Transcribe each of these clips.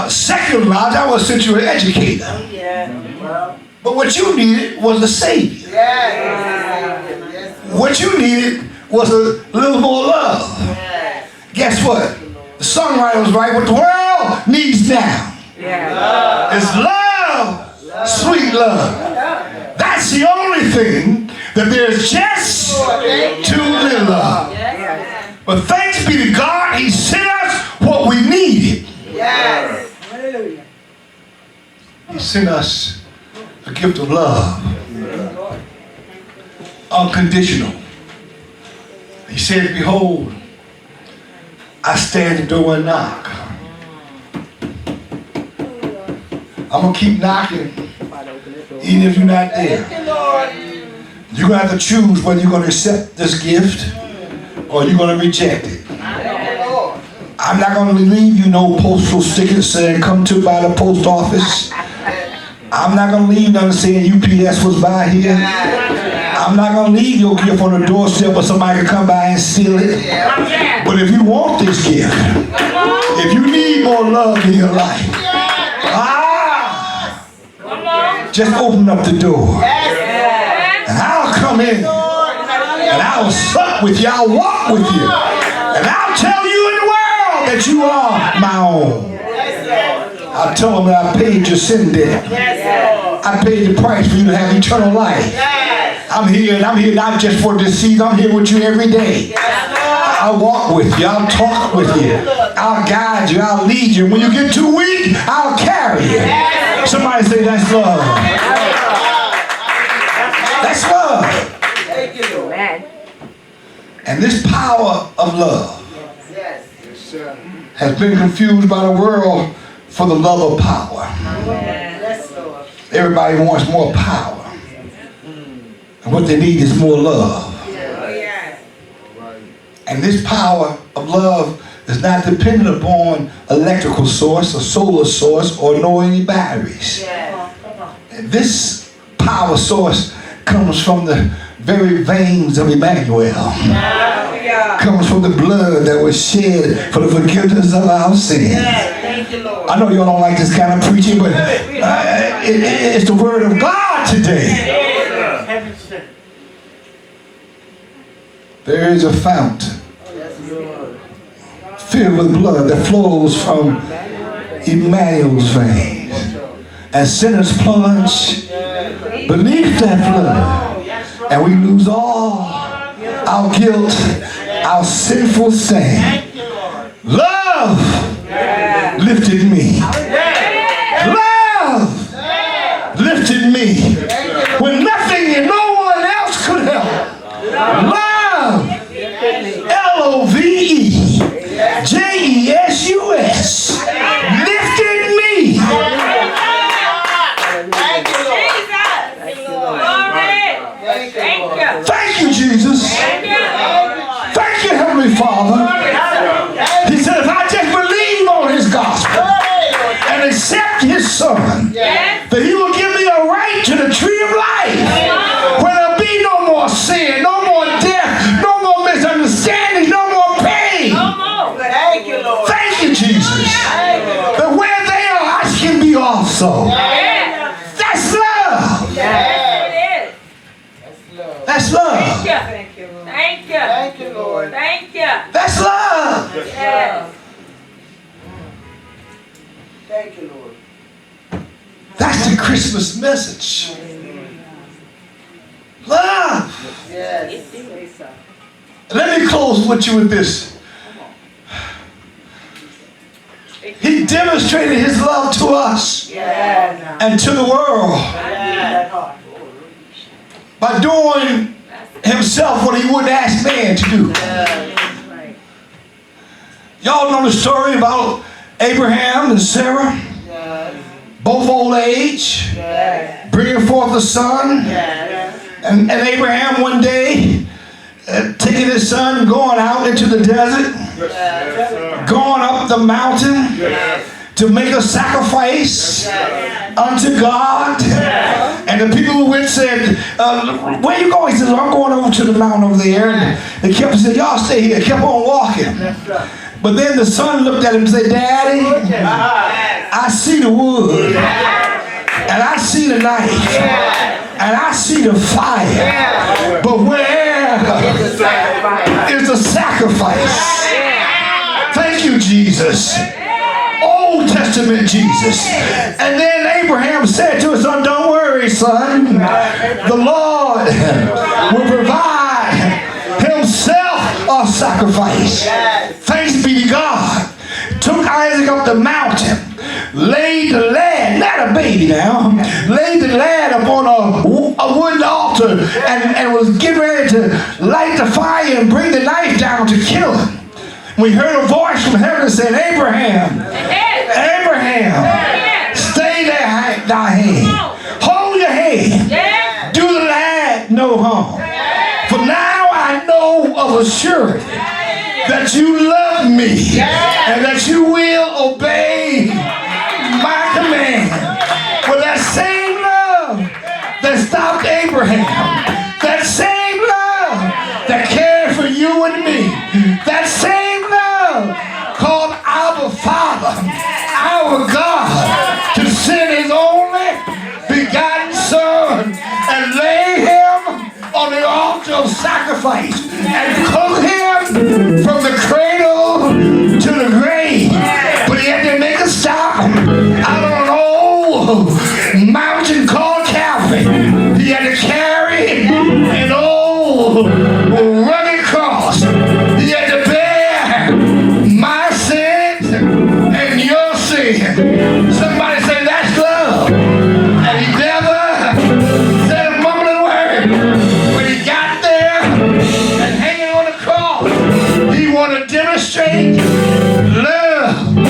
secularized. I was sent you an educator. But what you needed was a savior. What you needed was a little more love. Guess what? The songwriter was right. What the world needs now is love, sweet love. That's the only thing that there's just too little of. But thanks be to God, He sent us what we needed. He sent us a gift of love. Unconditional. He said, behold, I stand at the door and knock. I'm going to keep knocking, even if you're not there. You're going to have to choose whether you're going to accept this gift or you're going to reject it. I'm not going to leave you no postal sticker saying come to by the post office. I'm not going to leave nothing saying UPS was by here. I'm not going to leave your gift on the doorstep where somebody can come by and steal it. But if you want this gift, if you need more love in your life, just open up the door. And I'll come in. And I'll sup with you. I'll walk with you. And I'll tell you in the world that you are my own. I'll tell them that I paid your sin debt. I paid the price for you to have eternal life. I'm here, and I'm here not just for this season. I'm here with you every day. I'll walk with you. I'll talk with you. I'll guide you. I'll lead you. When you get too weak, I'll carry you. Somebody say that's love. That's love. And this power of love has been confused by the world for the love of power. Everybody wants more power. And what they need is more love. And this power of love is not dependent upon electrical source or solar source or nor any batteries. This power source comes from the very veins of Emmanuel. Comes from the blood that was shed for the forgiveness of our sins. I know y'all don't like this kind of preaching, but it's the word of God today. There is a fountain filled with blood that flows from Emmanuel's veins. And sinners plunge beneath that blood. And we lose all our guilt, our sinful stain. Love lifted me. Love lifted me when nothing and no one else could help. Love, L-O-V-E-J-E-S-U-S, lifted me. Thank you, Jesus. Thank you, Heavenly Father. He said, if I just believe on His gospel and accept His Son, that He will give me a right to the tree of life, where there'll be no more sin, no more death, no more misunderstanding, no more pain. Thank you, Lord. Thank you, Jesus. That where they are, I can be also. That's love. That's love. Thank you. Thank you. Thank you, Lord. Thank you. That's love. Yes. Thank you, Lord. That's the Christmas message. Love. Yes. Let me close with you with this. He demonstrated His love to us and to the world by doing Himself what He wouldn't ask man to do. Y'all know the story about Abraham and Sarah, both old age, bringing forth a son. And Abraham one day taking his son and going out into the desert, going up the mountain to make a sacrifice unto God. And the people who went said, where you going? He said, I'm going over to the mountain over there. And they kept saying, y'all stay here. Kept on walking. But then the son looked at him and said, Daddy, I see the wood, and I see the knife, and I see the fire. But where is the sacrifice? Thank you, Jesus. Old Testament Jesus. And then Abraham said to his son, don't worry, son. The Lord will provide himself a sacrifice. Thanks be to God. Took Isaac up the mountain, laid the lad, not a baby now, laid the lad upon a wooden altar and was getting ready to light the fire and bring the knife down to kill him. We heard a voice from heaven saying, Abraham, Abraham, stay there, thy hand. Hold your head. Do the lad no harm. For now I know of a surety that you love me and that you will obey my command. Well, that same love that stopped Abraham, that same love that cared for you and me, that same love called Abba Father, our God, to send his only begotten Son and lay him on the altar of sacrifice and cook him from the cradle to the grave. But he had to make a stop out on an old mountain called Calvary. He had to carry an old rugged cross. He had to bear my sins and your sin. Somebody say that's love. And he never said a mumbling word. When he got there and hanging on the cross, he wanted to demonstrate love.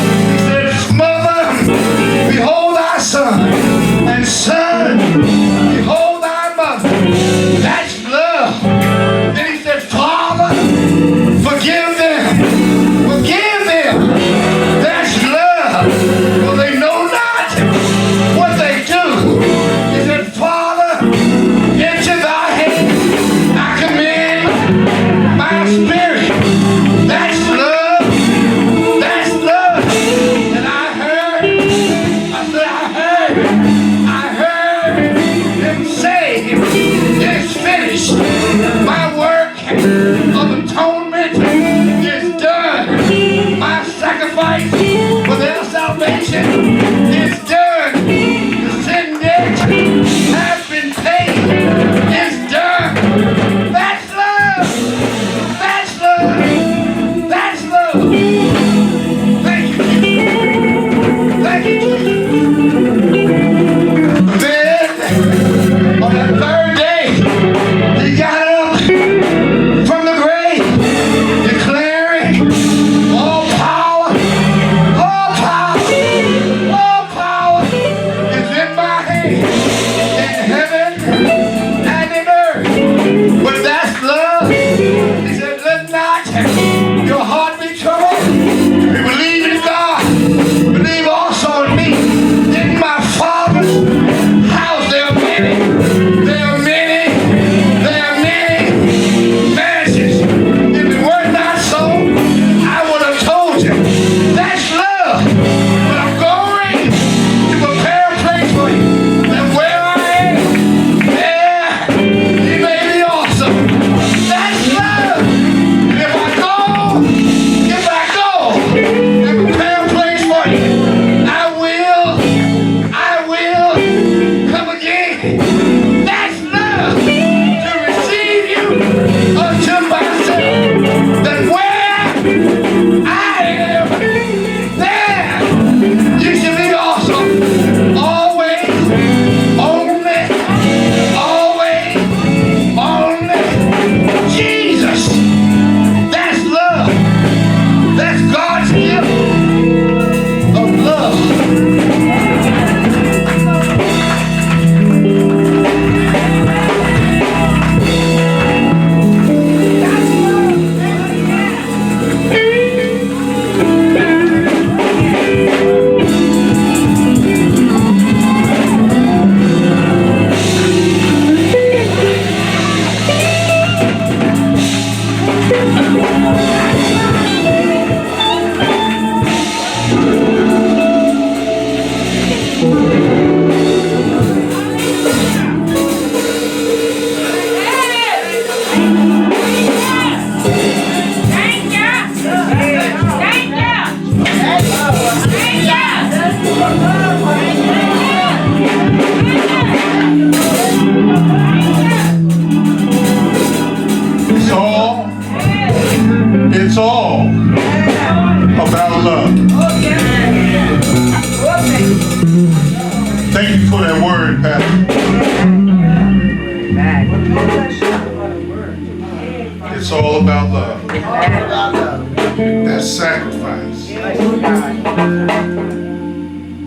about love. All about love. That sacrifice. Yes, God.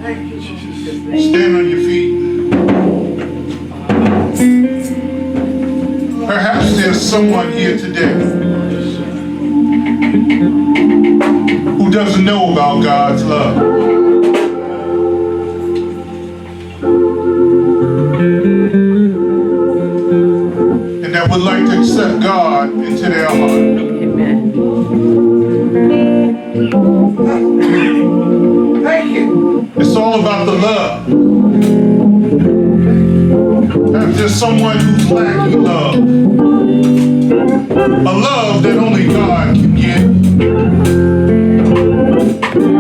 Thank you, Jesus. Stand on your feet. Perhaps there's someone here today who doesn't know about God's love. And that would like to accept God into their heart. Thank you. It's all about the love. Perhaps there's someone who's lacking love. A love that only God can give.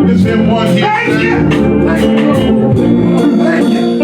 Is there one here? Thank you. Thank you. Thank you.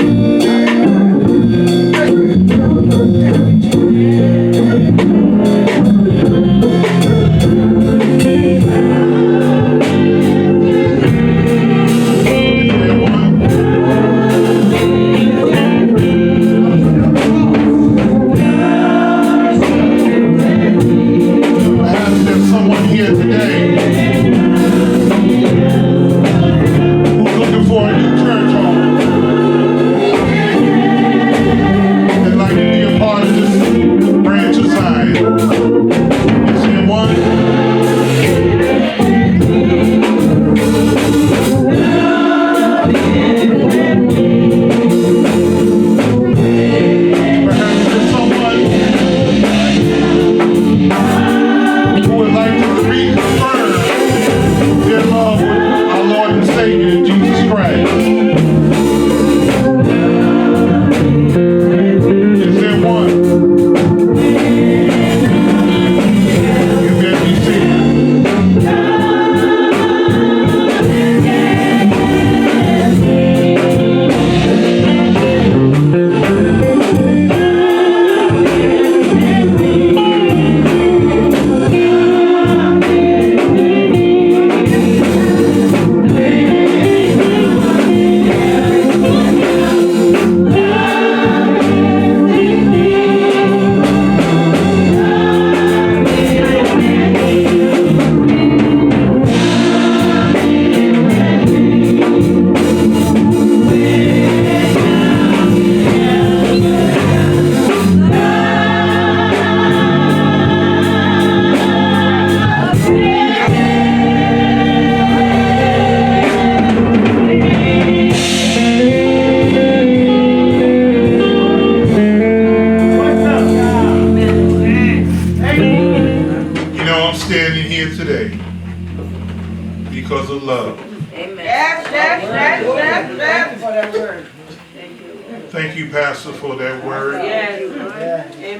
Thank you, Pastor, for that word.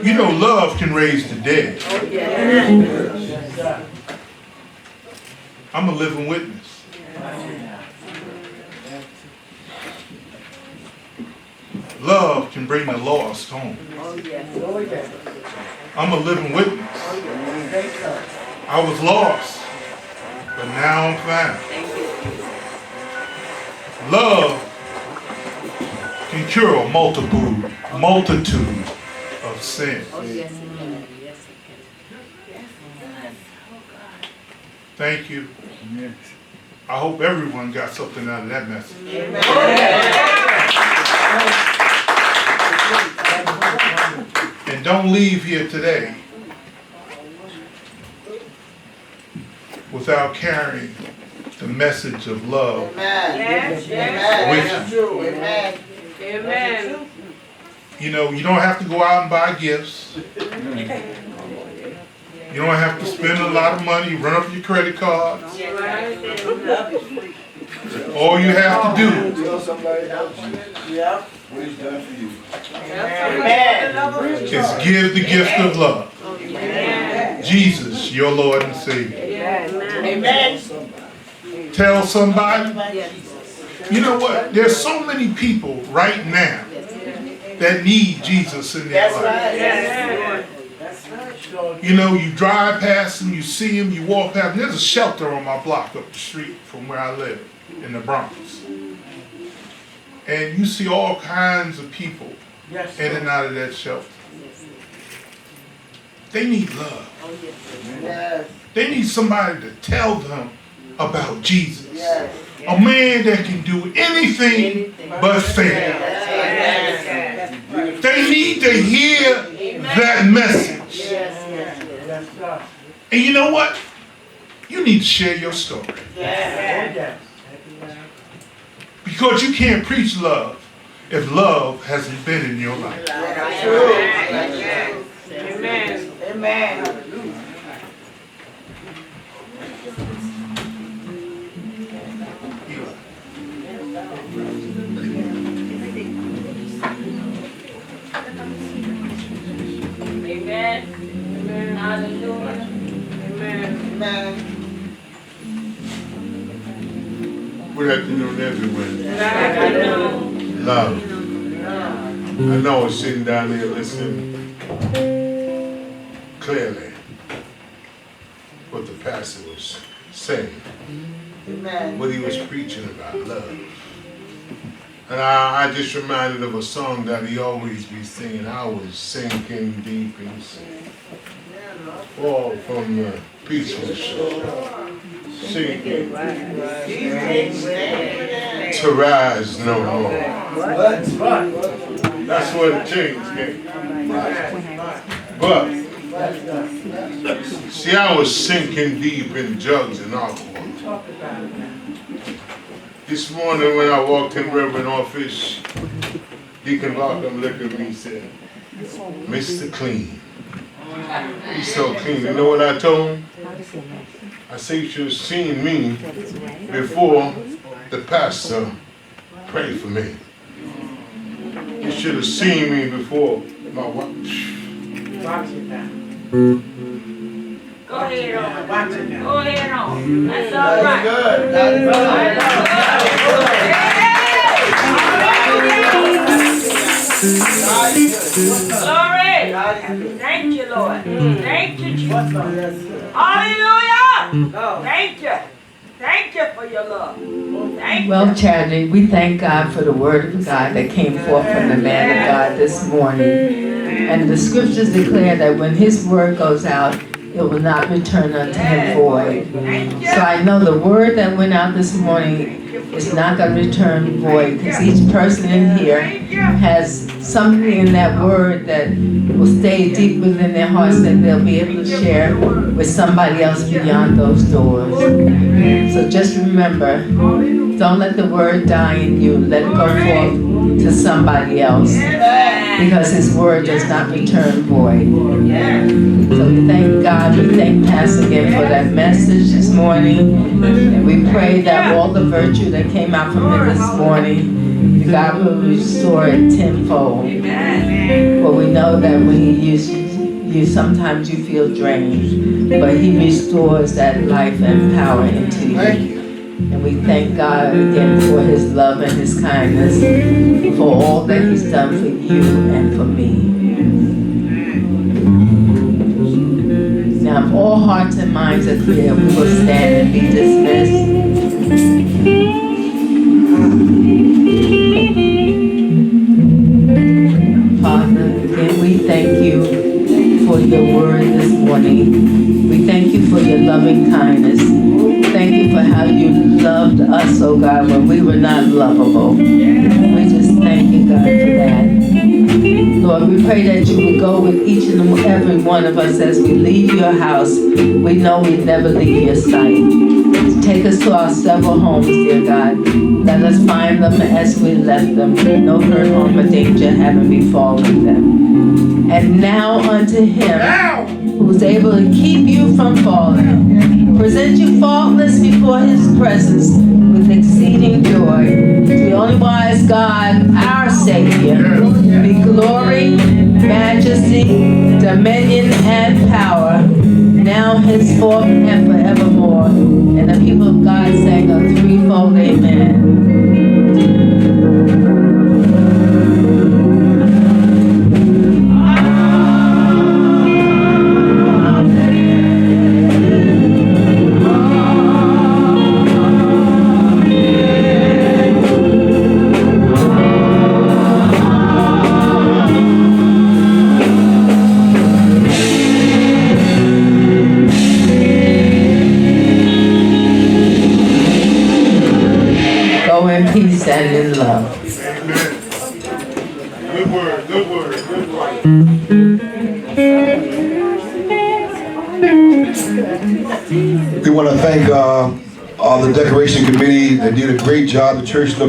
You know, love can raise the dead. I'm a living witness. Love can bring the lost home. I'm a living witness. I was lost, but now I'm found. Love can cure a multitude of sin. Thank you. I hope everyone got something out of that message. And don't leave here today without carrying the message of love. Amen. You know, you don't have to go out and buy gifts. You don't have to spend a lot of money, run up your credit cards. All you have to do is give the gift of love. Jesus, your Lord and Savior. Amen. Tell somebody. You know what? There's so many people right now that need Jesus in their life. You know, you drive past them, you see them, you walk past them. There's a shelter on my block up the street from where I live in the Bronx. And you see all kinds of people in and out of that shelter. They need love. Yes. They need somebody to tell them about Jesus. Yes. A man that can do anything but fail. They need to hear that message. And you know what? You need to share your story. Because you can't preach love if love hasn't been in your life. Amen. Amen. Amen. Hallelujah. Amen. Amen. Good afternoon, everyone. Hallelujah. Love. I know I was sitting down there listening clearly what the pastor was saying, Amen. what he was preaching about, love. And I just reminded of a song that he always be singing. I was sinking deep in sin. Oh, from the Peaceful Shore. Sinking to rise no more. That's where the change came. But, see, I was sinking deep in drugs and alcohol. This morning when I walked in Reverend office, Deacon Markham looked at me and said, Mr. Clean. He's so clean. You know what I told him? I said, you should have seen me before the pastor prayed for me. You should have seen me before my wife. Go ahead on. Go ahead on. That's all right. Good. That is Glory. Thank you, Lord. Thank you, Jesus. Hallelujah. Thank you. Thank you for your love. Thank Well, you. Charity, we thank God for the word of God that came forth from the man of God this morning. And the scriptures declare that when his word goes out, it will not return unto him void. Thank you. So I know the word that went out this morning is not going to return void, because each person in here has something in that word that will stay deep within their hearts that they'll be able to share with somebody else beyond those doors. So just remember, don't let the word die in you. Let it go forth to somebody else, because his word does not return void. So we thank God, we thank Pastor again for that message this morning, and we pray that all the virtue that came out from it this morning, God will restore it tenfold. For we know that when he uses you, sometimes you feel drained, but he restores that life and power into you. And we thank God again for his love and his kindness, for all that he's done for you and for me. Now, if all hearts and minds are clear, we will stand and be dismissed. Father, again, we thank you for your word this morning. We thank you for your loving kindness. Thank you for how you loved us, oh God, when we were not lovable. We just thank you, God, for that. Lord, we pray that you would go with each and every one of us as we leave your house. We know we never leave your sight. Take us to our several homes, dear God. Let us find them as we left them. No hurt, harm, or danger having befallen them. And now unto him who's able to keep you from falling, present you faultless before his presence with exceeding joy. To the only wise God, our Savior, be glory, majesty, dominion, and power, now, henceforth, and forevermore. And the people of God sang a threefold amen. Go in peace and in love. Amen. Good word, good word, good word. We want to thank the decoration committee. They did a great job. The church looked